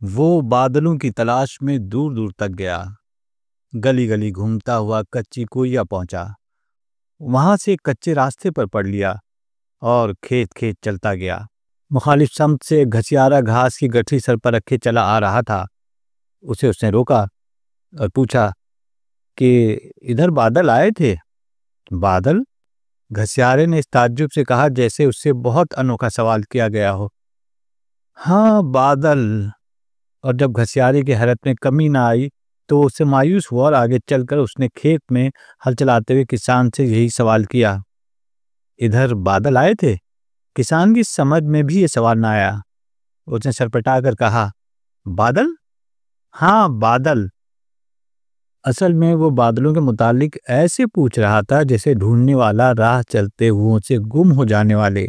وہ بادلوں کی تلاش میں دور دور تک گیا، گلی گلی گھومتا ہوا کچی کوئیا پہنچا، وہاں سے کچے راستے پر پڑ لیا اور کھیت کھیت چلتا گیا۔ مخالف سمت سے گھسیارا گھاس کی گٹھی سر پر رکھے چلا آ رہا تھا۔ اسے اس نے روکا اور پوچھا کہ ادھر بادل آئے تھے؟ بادل؟ گھسیارے نے اس تعجب سے کہا جیسے اس سے بہت انوکھا سوال کیا گیا ہو۔ ہاں بادل۔ اور جب گھسیارے کی حیرت میں کمی نہ آئی تو اس سے مایوس ہوا اور آگے چل کر اس نے کھیت میں ہل چلاتے ہوئے کسان سے یہی سوال کیا، ادھر بادل آئے تھے؟ کسان کی سمجھ میں بھی یہ سوال نہ آیا۔ اس نے سر پٹا کر کہا، بادل؟ ہاں بادل۔ اصل میں وہ بادلوں کے متعلق ایسے پوچھ رہا تھا جیسے ڈھونڈنے والا راہ چلتے ہوئے سے گم ہو جانے والے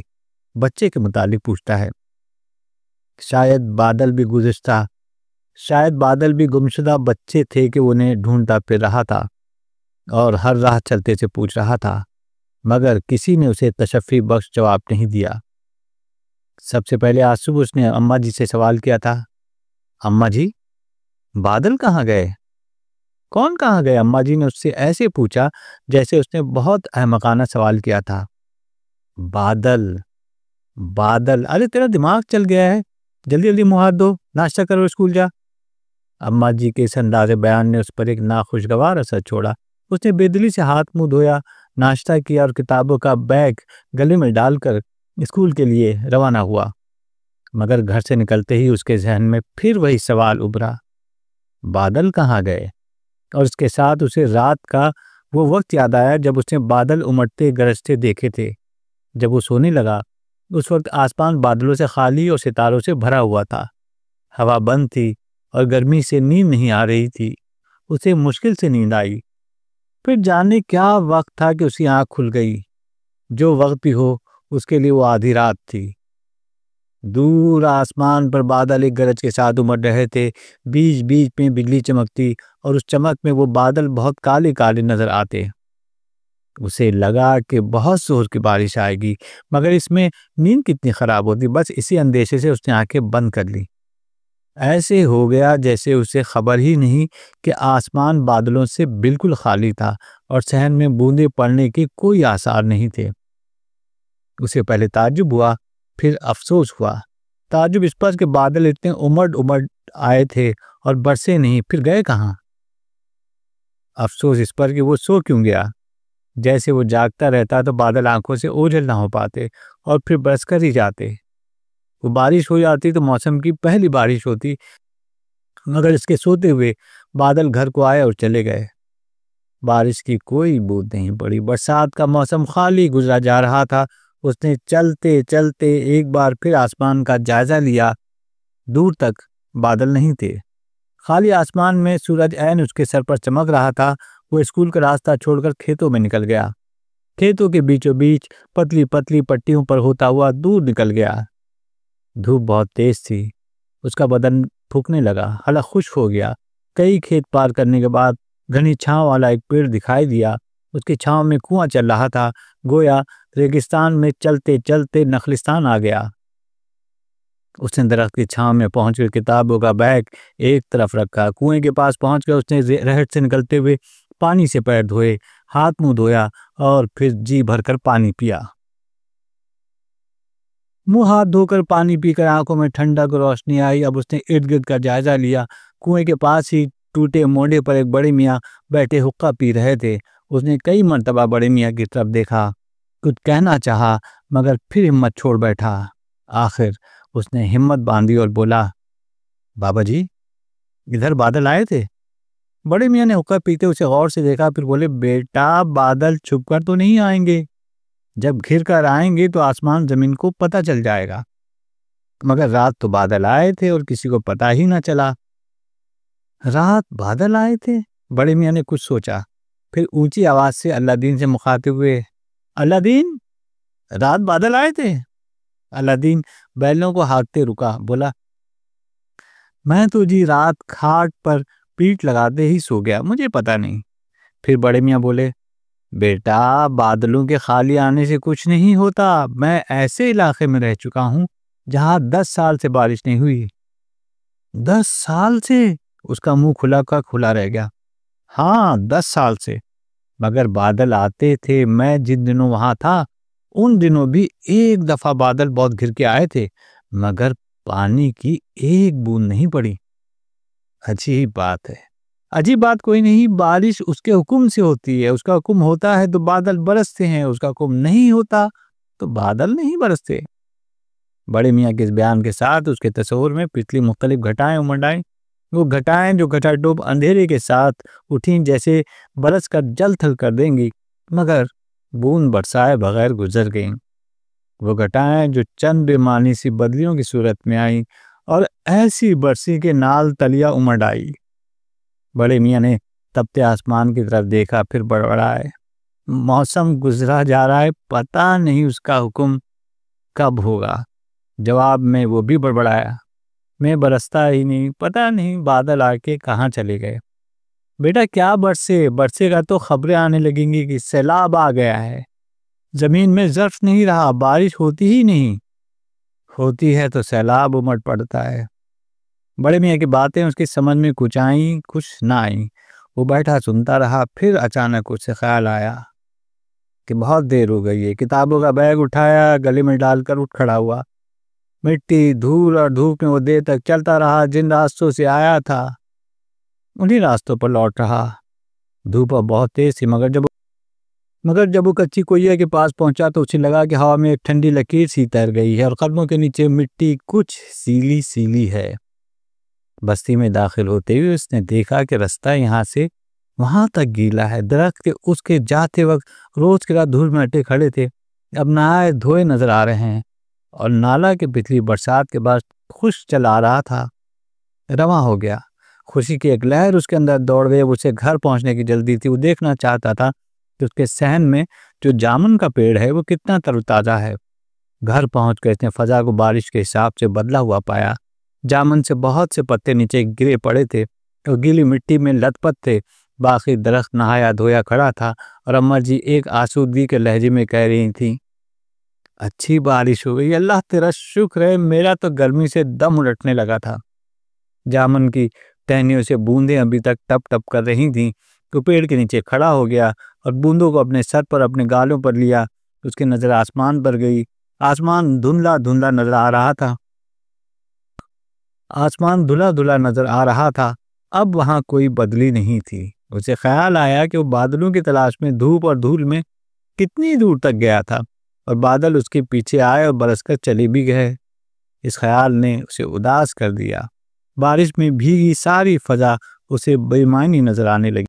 بچے کے متعلق پوچھتا ہے۔ شاید بادل بھی گمشدہ بچے تھے کہ انہیں ڈھونڈتا پھر رہا تھا اور ہر راہ چلتے سے پوچھ رہا تھا، مگر کسی نے اسے تشفی بخش جواب نہیں دیا۔ سب سے پہلے آسو اس نے اماں جی سے سوال کیا تھا، اماں جی بادل کہاں گئے؟ کون کہاں گئے؟ اماں جی نے اس سے ایسے پوچھا جیسے اس نے بہت احمقانہ سوال کیا تھا۔ بادل بادل، ارے تیرا دماغ چل گیا ہے، جلدی جلدی منہ ہاتھ دھو، ناشتہ کرو، اسکول جا۔ اماں جی کے اس انداز بیان نے اس پر ایک ناخوشگوار اثر چھوڑا۔ اس نے بے دلی سے ہاتھ منہ دھویا، ناشتہ کیا اور کتابوں کا بیگ گلے میں ڈال کر اسکول کے لیے روانہ ہوا۔ مگر گھر سے نکلتے ہی اس کے ذہن میں پھر وہی سوال ابھرا، بادل کہاں گئے؟ اور اس کے ساتھ اسے رات کا وہ وقت یاد آیا جب اس نے بادل امٹتے گرجتے دیکھے تھے۔ جب وہ سونے لگا اس وقت آسمان بادلوں سے خالی اور ستاروں سے بھرا ہوا تھا، ہوا بند تھی اور گرمی سے نیند نہیں آ رہی تھی۔ اسے مشکل سے نیند آئی۔ پھر جانے کیا وقت تھا کہ اس کی آنکھ کھل گئی۔ جو وقت بھی ہو اس کے لیے وہ آدھی رات تھی۔ دور آسمان پر بادل ایک گرج کے ساتھ امڑ رہے تھے، بیچ بیچ میں بجلی چمکتی اور اس چمک میں وہ بادل بہت کالے کالے نظر آتے۔ اسے لگا کہ بہت زور کی بارش آئے گی، مگر اس میں نیند کتنی خراب ہوتی، بس اسی اندیشے سے اس نے آنکھیں بند کر لی۔ ایسے ہو گیا جیسے اسے خبر ہی نہیں کہ آسمان بادلوں سے بالکل خالی تھا اور صحن میں بوندیں پڑنے کے کوئی آثار نہیں تھے۔ اسے پہلے تعجب ہوا، پھر افسوس ہوا۔ تعجب اس پر کہ بادل اتنے امڑ آئے تھے اور برسے نہیں، پھر گئے کہاں؟ افسوس اس پر کہ وہ سو کیوں گیا؟ جیسے وہ جاگتا رہتا تو بادل آنکھوں سے اوجھل نہ ہو پاتے اور پھر برس کر ہی جاتے۔ وہ بارش ہو جاتی تو موسم کی پہلی بارش ہوتی، مگر اس کے سوتے ہوئے بادل گھر کو آئے اور چلے گئے۔ بارش کی کوئی بوند نہیں پڑی، برسات کا موسم خالی گزرا جا رہا تھا۔ اس نے چلتے چلتے ایک بار پھر آسمان کا جائزہ لیا۔ دور تک بادل نہیں تھے، خالی آسمان میں سورج عین اس کے سر پر چمک رہا تھا۔ وہ اسکول کا راستہ چھوڑ کر کھیتوں میں نکل گیا، کھیتوں کے بیچوں بیچ پتلی پتلی پٹیوں پر ہوتا ہوا دور نکل گیا۔ دھوپ بہت تیز تھی، اس کا بدن پھکنے لگا، حلق خشک ہو گیا۔ کئی کھیت پار کرنے کے بعد گھنی چھاؤں والا ایک پیڑ دکھائی دیا۔ اس کی چھاؤں میں کنواں چل رہا تھا، گویا ریگستان میں چلتے چلتے نخلستان آ گیا۔ اس نے درخت کی چھاؤں میں پہنچ کر کتابوں کا بیگ ایک طرف رکھا۔ کنویں کے پاس پہنچ کر اس نے رہٹ سے نکلتے ہوئے پانی سے پیر دھوئے، ہاتھ منہ دھویا اور پھر جی بھر کر پانی پیا۔ منہ ہاتھ دھو کر پانی پی کر آنکھوں میں ٹھنڈک اور روشنی آئی۔ اب اس نے ارد گرد کا جائزہ لیا۔ کنویں کے پاس ہی ٹوٹے موڑے پر ایک بڑے میاں بیٹھے حقہ پی رہے تھے۔ اس نے کئی مرتبہ بڑے میاں کی طرف دیکھا، کچھ کہنا چاہا مگر پھر ہمت چھوڑ بیٹھا۔ آخر اس نے ہمت باندھی اور بولا، بابا جی ادھر بادل آئے تھے؟ بڑے میاں نے حقہ پیتے اسے غور سے دیکھا، پھر بولے، بیٹا بادل چھپ کر تو نہیں آئیں گے، جب گھر کر آئیں گے تو آسمان زمین کو پتہ چل جائے گا، مگر رات تو بادل آئے تھے اور کسی کو پتہ ہی نہ چلا۔ رات بادل آئے تھے؟ بڑے میاں نے کچھ سوچا، پھر اونچی آواز سے اللہ دین سے مخاطب ہوئے، اللہ دین رات بادل آئے تھے؟ اللہ دین بیلوں کو ہانکتے رکا، بولا، میں تو جی رات کھاٹ پر پیٹ لگاتے ہی سو گیا، مجھے پتہ نہیں۔ پھر بڑے میاں بولے، بیٹا بادلوں کے خالی آنے سے کچھ نہیں ہوتا، میں ایسے علاقے میں رہ چکا ہوں جہاں 10 سال سے بارش نہیں ہوئی۔ 10 سال سے؟ اس کا منہ کھلا کا کھلا رہ گیا۔ ہاں 10 سال سے، مگر بادل آتے تھے۔ میں جن دنوں وہاں تھا ان دنوں بھی ایک دفعہ بادل بہت گھر کے آئے تھے، مگر پانی کی ایک بوند نہیں پڑی۔ عجیب بات ہے۔ عجیب بات کوئی نہیں، بارش اس کے حکم سے ہوتی ہے۔ اس کا حکم ہوتا ہے تو بادل برستے ہیں، اس کا حکم نہیں ہوتا تو بادل نہیں برستے۔ بڑے میاں کے اس بیان کے ساتھ اس کے تصور میں پچھلی مختلف گھٹائیں امڑ آئیں، وہ گھٹائیں جو گھٹا ڈوب اندھیرے کے ساتھ اٹھیں، جیسے برس کر جل تھل کر دیں گی، مگر بوند برسائے بغیر گزر گئیں۔ وہ گھٹائیں جو چند بے معنی سی بدلیوں کی صورت میں آئیں اور ایسی برسی کے نال تلیا امڑ آئی۔ بڑے میاں نے تپتے آسمان کی طرف دیکھا، پھر بڑبڑائے، موسم گزرا جا رہا ہے، پتہ نہیں اس کا حکم کب ہوگا۔ جواب میں وہ بھی بڑبڑایا، میں برستا ہی نہیں، پتہ نہیں بادل آ کے کہاں چلے گئے۔ بیٹا کیا برسے گا تو خبریں آنے لگیں گی کہ سیلاب آ گیا ہے۔ زمین میں ظرف نہیں رہا، بارش ہوتی ہی نہیں، ہوتی ہے تو سیلاب امڑ پڑتا ہے۔ بڑے میاں کی باتیں اس کی سمجھ میں کچھ آئیں کچھ نہ آئیں۔ وہ بیٹھا سنتا رہا، پھر اچانک اسے خیال آیا کہ بہت دیر ہو گئی ہے۔ کتابوں کا بیگ اٹھایا، گلے میں ڈال کر اٹھ کھڑا ہوا۔ مٹی، دھول اور دھوپ میں وہ دیر تک چلتا رہا جن راستوں سے آیا تھا، انہی راستوں پر لوٹ رہا۔ دھوپ بہت تیز تھی، مگر جب وہ کچی کوئیے کے پاس پہنچا تو اسے لگا کہ ہوا میں ایک ٹھنڈی لکیر سی تیر گئی ہے اور قدموں کے نیچے مٹی کچھ سیلی سیلی ہے۔ بستی میں داخل ہوتے ہوئے اس نے دیکھا کہ رستہ یہاں سے وہاں تک گیلا ہے۔ درخت کے اس کے جاتے وقت روز کی رات دھول میں اٹے کھڑے تھے، اب نہائے دھوئے نظر آ رہے ہیں، اور نالا کے پچھلی برسات کے بعد خشک چلا رہا تھا۔ رواں ہو گیا، خوشی کی ایک لہر اس کے اندر دوڑ گئی۔ اسے گھر پہنچنے کی جلدی تھی۔ وہ دیکھنا چاہتا تھا کہ اس کے صحن میں جو جامن کا پیڑ ہے وہ کتنا تر و تازہ ہے۔ گھر پہنچ کر اس نے فضا کو بارش کے حساب سے بدلا ہوا پایا۔ جامن سے بہت سے پتے نیچے گرے پڑے تھے اور گیلی مٹی میں لت پت تھے۔ باقی درخت نہایا دھویا کھڑا تھا، اور اماں جی ایک آسودگی کے لہجے میں کہہ رہی تھیں، اچھی بارش ہو گئی، اللہ تیرا شکر ہے، میرا تو گرمی سے دم اڑٹنے لگا تھا۔ جامن کی ٹہنیوں سے بوندیں ابھی تک ٹپ ٹپ کر رہی تھیں۔ تو پیڑ کے نیچے کھڑا ہو گیا اور بوندوں کو اپنے سر پر اپنے گالوں پر لیا۔ اس کی نظر آسمان پر گئی۔ آسمان دھندلا دھندلا نظر آ رہا تھا۔ آسمان دھلا دھلا نظر آ رہا تھا، اب وہاں کوئی بدلی نہیں تھی۔ اسے خیال آیا کہ وہ بادلوں کی تلاش میں دھوپ اور دھول میں کتنی دور تک گیا تھا، اور بادل اس کے پیچھے آئے اور برس کر چلے بھی گئے۔ اس خیال نے اسے اداس کر دیا۔ بارش میں بھیگی ساری فضا اسے بے معنی نظر آنے لگی۔